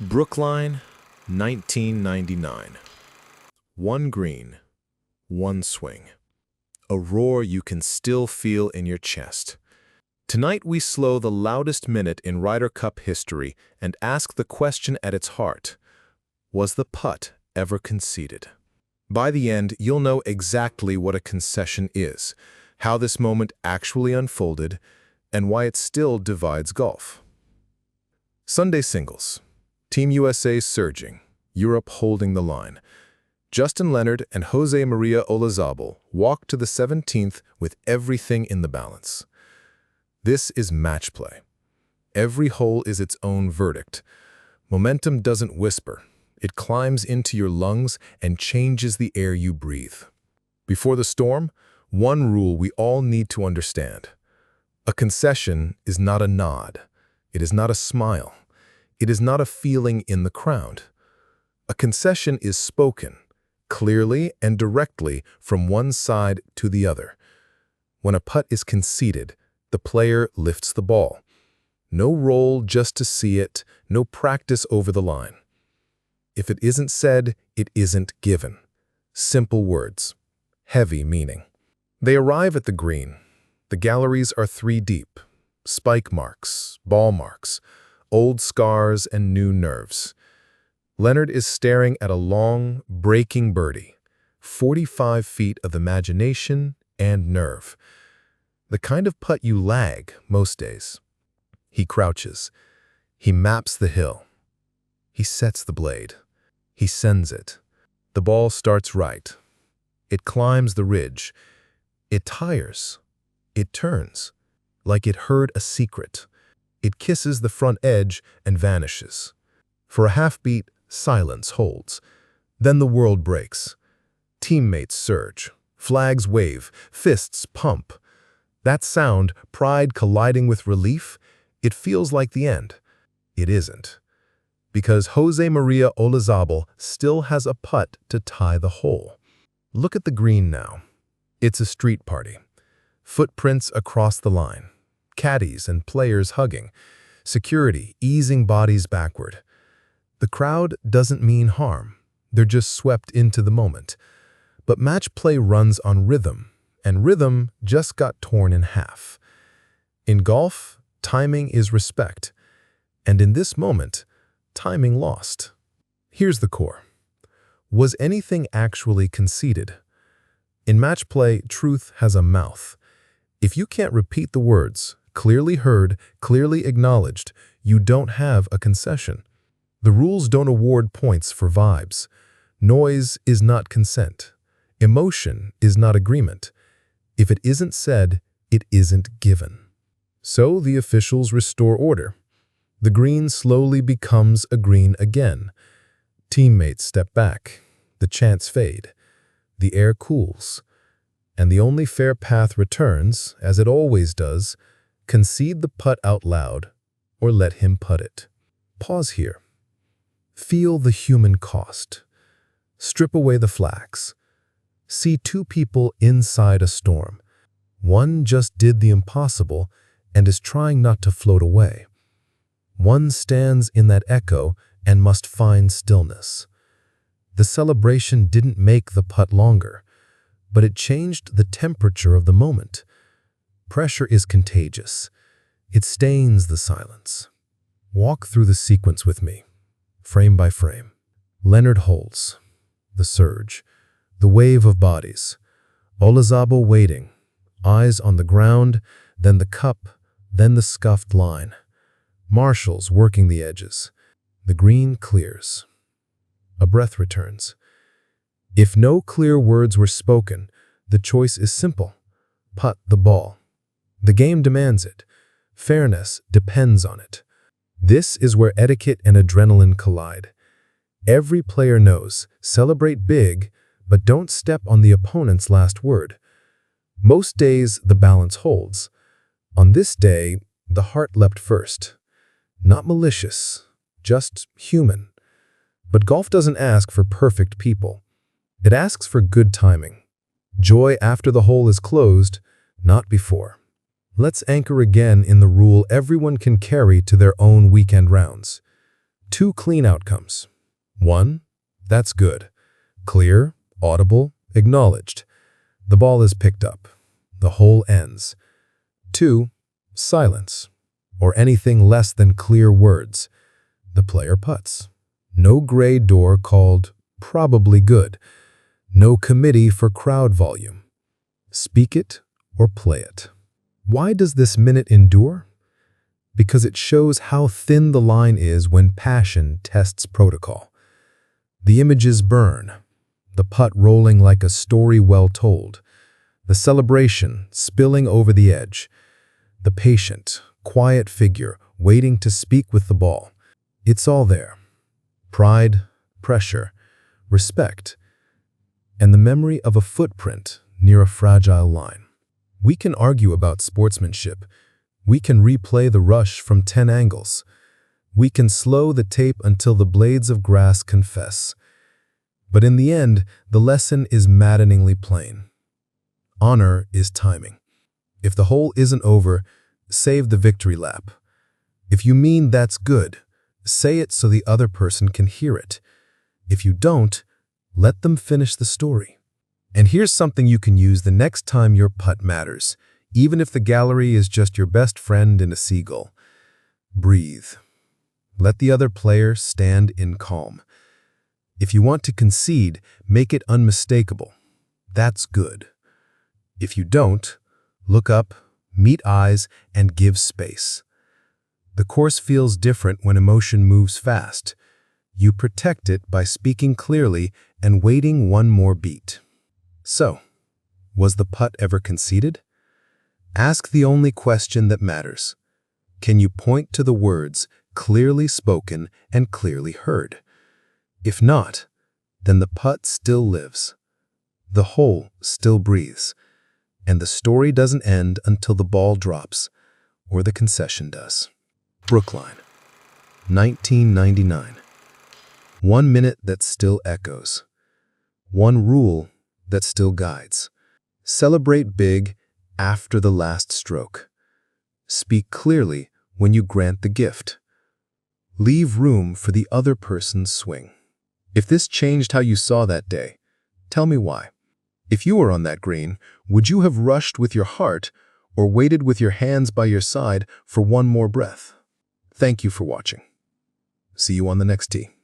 Brookline, 1999. One green, one swing. A roar you can still feel in your chest. Tonight we slow the loudest minute in Ryder Cup history and ask the question at its heart: was the putt ever conceded? By the end, you'll know exactly what a concession is, how this moment actually unfolded, and why it still divides golf. Sunday singles. Team USA surging, Europe holding the line. Justin Leonard and José María Olazábal walk to the 17th with everything in the balance. This is match play. Every hole is its own verdict. Momentum doesn't whisper. It climbs into your lungs and changes the air you breathe. Before the storm, one rule we all need to understand. A concession is not a nod. It is not a smile. It is not a feeling in the crowd. A concession is spoken, clearly and directly from one side to the other. When a putt is conceded, the player lifts the ball. No roll just to see it, no practice over the line. If it isn't said, it isn't given. Simple words, heavy meaning. They arrive at the green. The galleries are 3 deep. Spike marks, ball marks, old scars and new nerves. Leonard is staring at a long, breaking birdie, 45 feet of imagination and nerve. The kind of putt you lag most days. He crouches. He maps the hill. He sets the blade. He sends it. The ball starts right. It climbs the ridge. It tires. It turns, like it heard a secret. It kisses the front edge and vanishes. For a half-beat, silence holds. Then the world breaks. Teammates surge. Flags wave. Fists pump. That sound, pride colliding with relief, it feels like the end. It isn't. Because José María Olazábal still has a putt to tie the hole. Look at the green now. It's a street party. Footprints across the line. Caddies and players hugging. Security easing bodies backward. The crowd doesn't mean harm. They're just swept into the moment. But match play runs on rhythm, and rhythm just got torn in half. In golf, timing is respect. And in this moment, timing lost. Here's the core. Was anything actually conceded? In match play, truth has a mouth. If you can't repeat the words, clearly heard, clearly acknowledged, you don't have a concession. The rules don't award points for vibes. Noise is not consent. Emotion is not agreement. If it isn't said, it isn't given. So the officials restore order. The green slowly becomes a green again. Teammates step back. The chants fade. The air cools. And the only fair path returns, as it always does: concede the putt out loud, or let him putt it. Pause here. Feel the human cost. Strip away the flags. See 2 people inside a storm. One just did the impossible and is trying not to float away. One stands in that echo and must find stillness. The celebration didn't make the putt longer, but it changed the temperature of the moment. Pressure is contagious. It stains the silence. Walk through the sequence with me, frame by frame. Leonard holds. The surge. The wave of bodies. Olazábal waiting. Eyes on the ground, then the cup, then the scuffed line. Marshals working the edges. The green clears. A breath returns. If no clear words were spoken, the choice is simple. Putt the ball. The game demands it. Fairness depends on it. This is where etiquette and adrenaline collide. Every player knows, celebrate big, but don't step on the opponent's last word. Most days, the balance holds. On this day, the heart leapt first. Not malicious, just human. But golf doesn't ask for perfect people. It asks for good timing. Joy after the hole is closed, not before. Let's anchor again in the rule everyone can carry to their own weekend rounds. Two clean outcomes. 1. That's good. Clear, audible, acknowledged. The ball is picked up. The hole ends. 2. Silence, or anything less than clear words. The player putts. No gray door called probably good. No committee for crowd volume. Speak it or play it. Why does this minute endure? Because it shows how thin the line is when passion tests protocol. The images burn, the putt rolling like a story well told, the celebration spilling over the edge, the patient, quiet figure waiting to speak with the ball. It's all there. Pride, pressure, respect, and the memory of a footprint near a fragile line. We can argue about sportsmanship. We can replay the rush from 10 angles. We can slow the tape until the blades of grass confess. But in the end, the lesson is maddeningly plain. Honor is timing. If the hole isn't over, save the victory lap. If you mean that's good, say it so the other person can hear it. If you don't, let them finish the story. And here's something you can use the next time your putt matters, even if the gallery is just your best friend and a seagull. Breathe. Let the other player stand in calm. If you want to concede, make it unmistakable. That's good. If you don't, look up, meet eyes, and give space. The course feels different when emotion moves fast. You protect it by speaking clearly and waiting one more beat. So, was the putt ever conceded? Ask the only question that matters. Can you point to the words clearly spoken and clearly heard? If not, then the putt still lives. The hole still breathes. And the story doesn't end until the ball drops, or the concession does. Brookline, 1999. 1 minute that still echoes. One rule that still guides. Celebrate big after the last stroke. Speak clearly when you grant the gift. Leave room for the other person's swing. If this changed how you saw that day, tell me why. If you were on that green, would you have rushed with your heart or waited with your hands by your side for one more breath? Thank you for watching. See you on the next tee.